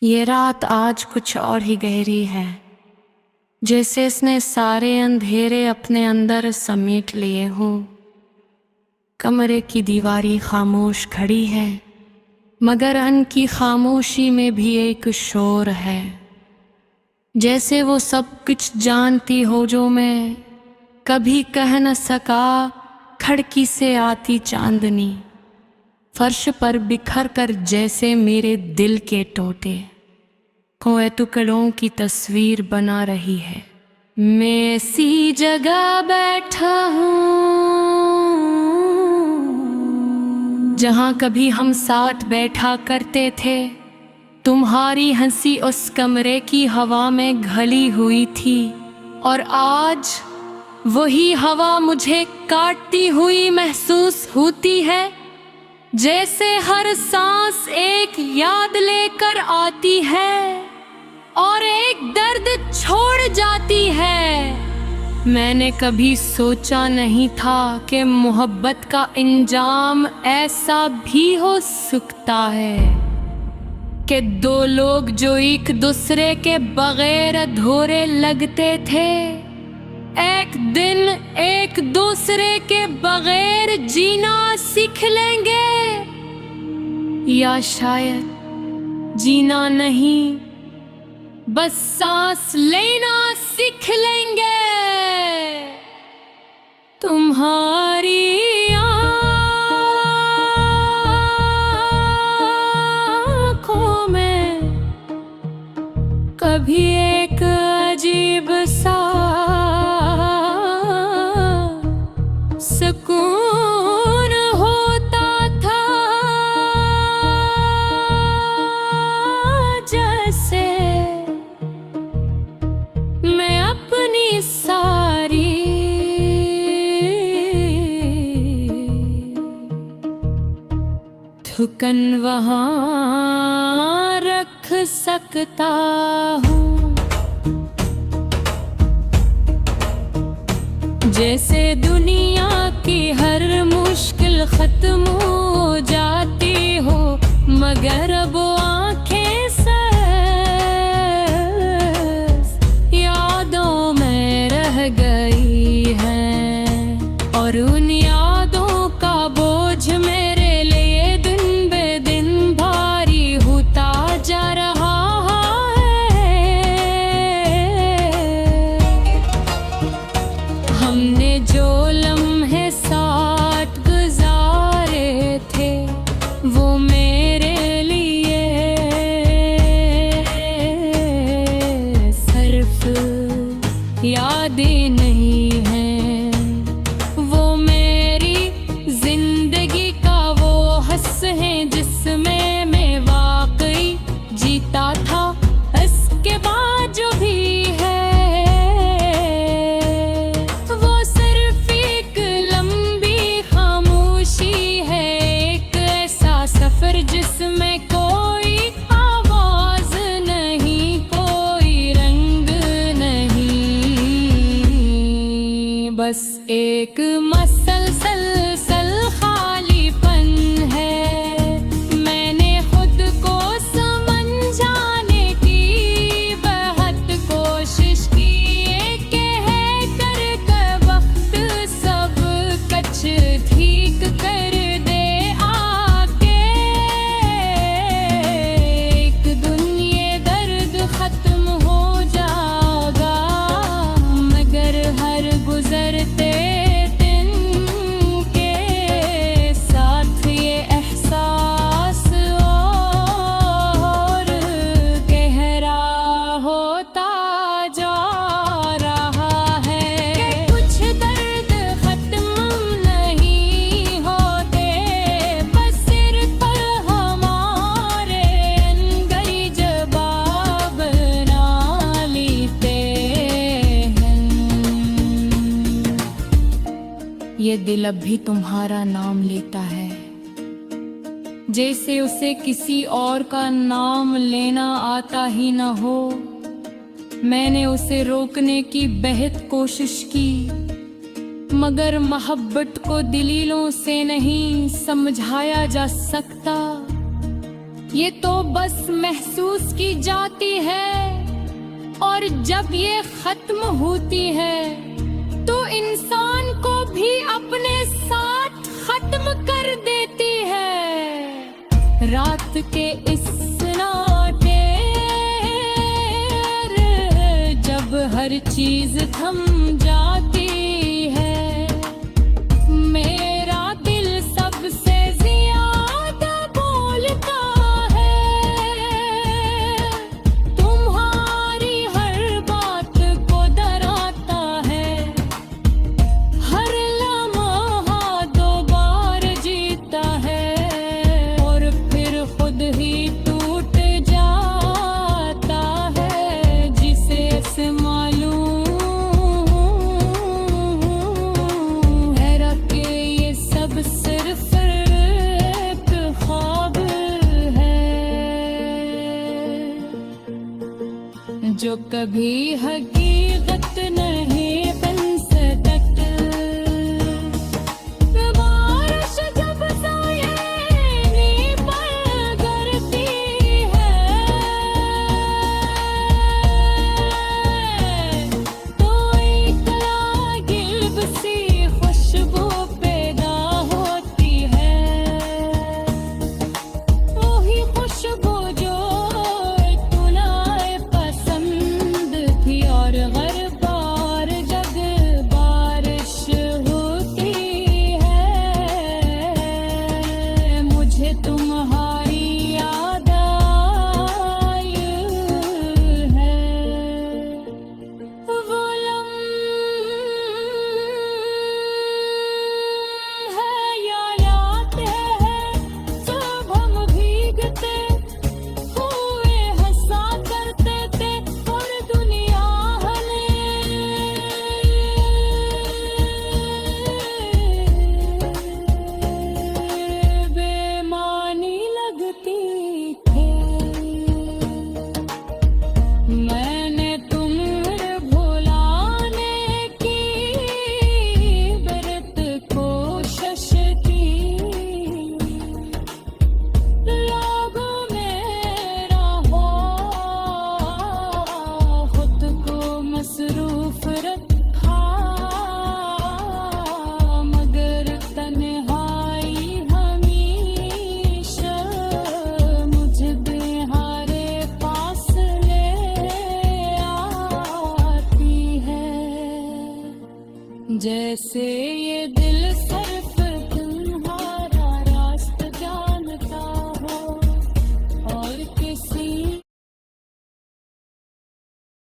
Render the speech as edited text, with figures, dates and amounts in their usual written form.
ये रात आज कुछ और ही गहरी है, जैसे इसने सारे अंधेरे अपने अंदर समेट लिए हों। कमरे की दीवारें खामोश खड़ी है, मगर उनकी खामोशी में भी एक शोर है, जैसे वो सब कुछ जानती हो जो मैं कभी कह न सका। खिड़की से आती चांदनी फर्श पर बिखर कर जैसे मेरे दिल के टोटे खोए टुकड़ों की तस्वीर बना रही है। मैं ऐसी जगह बैठा हूँ जहाँ कभी हम साथ बैठा करते थे। तुम्हारी हंसी उस कमरे की हवा में घली हुई थी, और आज वही हवा मुझे काटती हुई महसूस होती है। जैसे हर सांस एक याद लेकर आती है और एक दर्द छोड़ जाती है। मैंने कभी सोचा नहीं था कि मोहब्बत का अंजाम ऐसा भी हो सकता है कि दो लोग जो एक दूसरे के बगैर अधूरे लगते थे, एक दिन एक दूसरे के बगैर जीना सीख लेंगे, या शायद जीना नहीं, बस सांस लेना सीख लेंगे। तुम्हारी आँखों में कभी एक अजीब सा सुकून होता था, जैसे मैं अपनी सारी थकन वहाँ रख सकता हूँ। जैसे दुनिया की हर मुश्किल खत्म हो जाती हो, मगर अब आंखें सिर्फ यादों में रह गई हैं, और उन यादों का बोझ मेरे लिए दिन बे दिन भारी होता जा रहा है। हमने जो लम्हे साथ गुजारे थे वो मेरे लिए सिर्फ यादें नहीं हैं, वो मेरी जिंदगी का वो हस है जिसमें मैं वाकई जीता था। इसके बाद जो भी है वो सिर्फ एक लंबी खामोशी है, एक ऐसा सफर जिसमें कोई आवाज नहीं, कोई रंग नहीं, बस एक मसलसल खालीपन है। मैंने खुद को समझाने की बहुत कोशिश की, कह कर वक्त सब कुछ ठीक कर दे आके। एक दिन ये दर्द खत्म हो जाएगा, मगर हर गुजरते दिन के साथ ये एहसास और गहरा होता जा रहा है कि कुछ दर्द खत्म नहीं होते, बस सिर पर हमारे अनगढ़ जवाब ना लेते हैं। ये दिल अब भी तुम्हारा नाम लेता है, जैसे उसे किसी और का नाम लेना आता ही न हो। मैंने उसे रोकने की बेहद कोशिश की, मगर मोहब्बत को दलीलों से नहीं समझाया जा सकता। ये तो बस महसूस की जाती है, और जब ये खत्म होती है तो इंसान को भी अपने साथ खत्म कर देती है। रात के इस सन्नाटे जब हर चीज थम जाती है, मेरा दिल सबसे ज्यादा बोलता है। तुम्हारी हर बात को डराता है, हर लम्हा दो बार जीता है, और फिर खुद ही टूट जाता है, जिसे से मालूम है कि ये सब सिर्फ एक ख्वाब है, जो कभी हकीकत नहीं बन सकता। बारिश जब साये पर गिरती है, तो एक लागिब सी खुशबू पैदा होती है, वही खुशबू जो तुम्हें पसंद थी। और हर बार जब बारिश होती है, मुझे तुम्हारी याद आई है। वो लम्हे याद आते हैं, जब हम भीगते हुए हंसा करते थे, और दुनिया हमें बेमानी लगती थी। मैंने तुम्हें भुलाने की व्रत कोशिश की, लोगों मेरा हो खुद को मसरूफ रखा, मगर तन्हाई हमेशा मुझे बेहारे पास ले आती है। जैसे